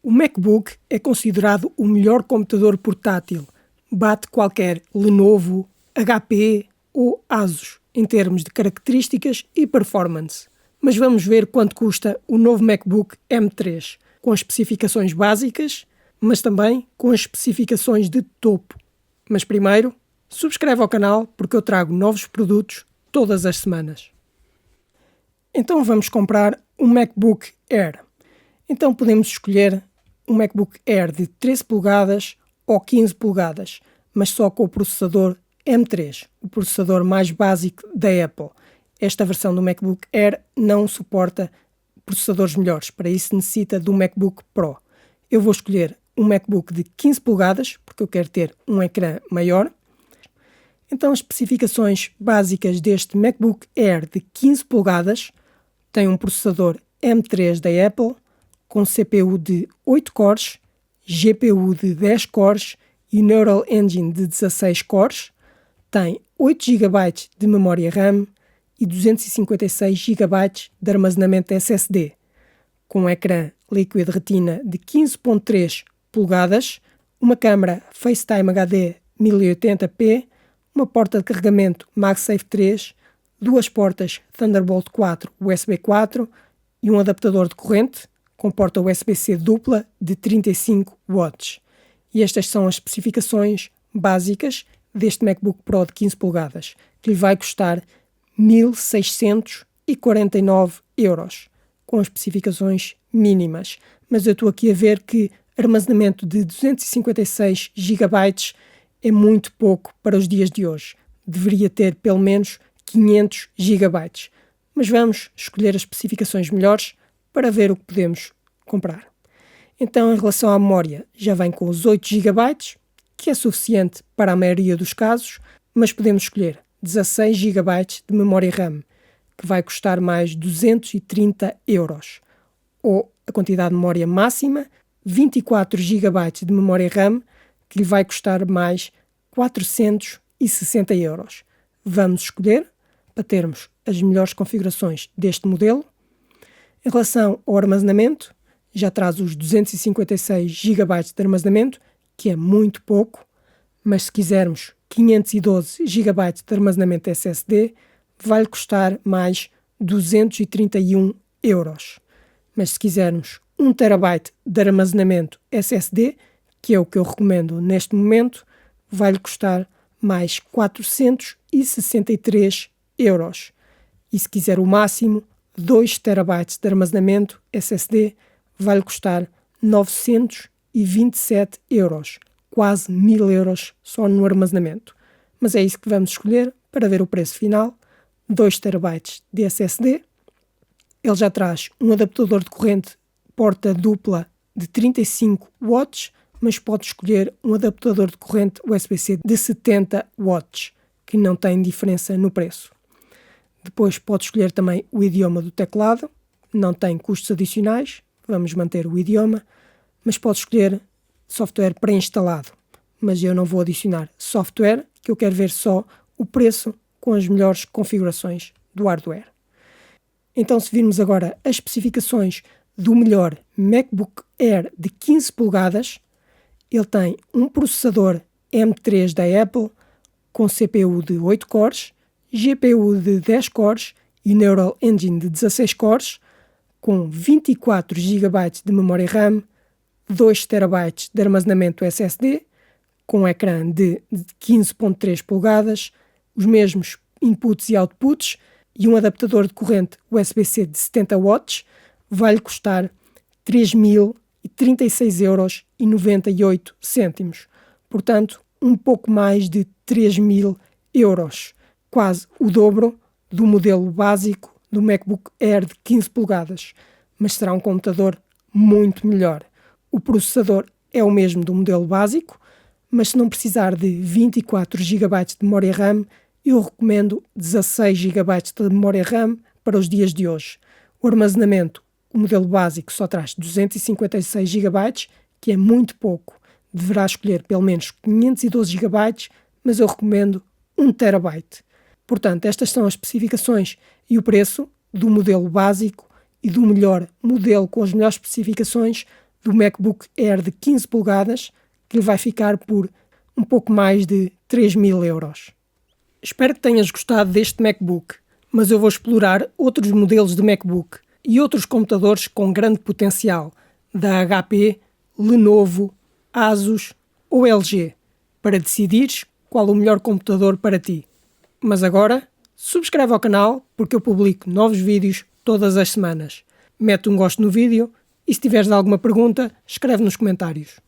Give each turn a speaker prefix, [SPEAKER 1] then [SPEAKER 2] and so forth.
[SPEAKER 1] O MacBook é considerado o melhor computador portátil. Bate qualquer Lenovo, HP ou Asus em termos de características e performance. Mas vamos ver quanto custa o novo MacBook M3, com as especificações básicas, mas também com as especificações de topo. Mas primeiro, subscreve ao canal porque eu trago novos produtos todas as semanas. Então vamos comprar um MacBook Air. Então podemos escolher um MacBook Air de 13 polegadas ou 15 polegadas, mas só com o processador M3, o processador mais básico da Apple. Esta versão do MacBook Air não suporta processadores melhores, para isso necessita do MacBook Pro. Eu vou escolher um MacBook de 15 polegadas, porque eu quero ter um ecrã maior. Então as especificações básicas deste MacBook Air de 15 polegadas tem um processador M3 da Apple, com CPU de 8 cores, GPU de 10 cores e Neural Engine de 16 cores, tem 8 GB de memória RAM e 256 GB de armazenamento SSD, com um ecrã Liquid Retina de 15.3 polegadas, uma câmera FaceTime HD 1080p, uma porta de carregamento MagSafe 3, duas portas Thunderbolt 4 USB 4 e um adaptador de corrente com porta USB-C dupla de 35 watts. E estas são as especificações básicas deste MacBook Pro de 15 polegadas, que lhe vai custar 1.649 €, com as especificações mínimas. Mas eu estou aqui a ver que armazenamento de 256 GB é muito pouco para os dias de hoje. Deveria ter pelo menos 500 GB. Mas vamos escolher as especificações melhores para ver o que podemos comprar. Então, em relação à memória, já vem com os 8 GB, que é suficiente para a maioria dos casos, mas podemos escolher 16 GB de memória RAM, que vai custar mais 230 €, ou a quantidade de memória máxima, 24 GB de memória RAM, que lhe vai custar mais 460 €. Vamos escolher para termos as melhores configurações deste modelo. Em relação ao armazenamento, já traz os 256 GB de armazenamento, que é muito pouco, mas se quisermos 512 GB de armazenamento SSD, vai custar mais 231 €. Mas se quisermos 1 TB de armazenamento SSD, que é o que eu recomendo neste momento, vai custar mais 463 €. E se quiser o máximo, 2 TB de armazenamento SSD, vai custar 927 €, quase 1.000 € só no armazenamento. Mas é isso que vamos escolher para ver o preço final. 2 TB de SSD. Ele já traz um adaptador de corrente porta dupla de 35 watts, mas pode escolher um adaptador de corrente USB-C de 70 watts, que não tem diferença no preço. Depois pode escolher também o idioma do teclado, não tem custos adicionais, vamos manter o idioma, mas pode escolher software pré-instalado, mas eu não vou adicionar software, que eu quero ver só o preço com as melhores configurações do hardware. Então, se virmos agora as especificações do melhor MacBook Air de 15 polegadas, ele tem um processador M3 da Apple com CPU de 8 cores, GPU de 10 cores e Neural Engine de 16 cores, com 24 GB de memória RAM, 2 TB de armazenamento SSD, com um ecrã de 15.3 polegadas, os mesmos inputs e outputs e um adaptador de corrente USB-C de 70 watts, vai-lhe custar 3.036,98 €. Portanto, um pouco mais de 3.000 €, quase o dobro do modelo básico do MacBook Air de 15 polegadas, mas será um computador muito melhor. O processador é o mesmo do modelo básico, mas se não precisar de 24 GB de memória RAM, eu recomendo 16 GB de memória RAM para os dias de hoje. O armazenamento, o modelo básico só traz 256 GB, que é muito pouco. Deverá escolher pelo menos 512 GB, mas eu recomendo 1 TB. Portanto, estas são as especificações e o preço do modelo básico e do melhor modelo com as melhores especificações do MacBook Air de 15 polegadas, que lhe vai ficar por um pouco mais de 3.000 euros. Espero que tenhas gostado deste MacBook, mas eu vou explorar outros modelos de MacBook e outros computadores com grande potencial, da HP, Lenovo, Asus ou LG, para decidires qual o melhor computador para ti. Mas agora, subscreve ao canal porque eu publico novos vídeos todas as semanas. Mete um gosto no vídeo e se tiveres alguma pergunta, escreve nos comentários.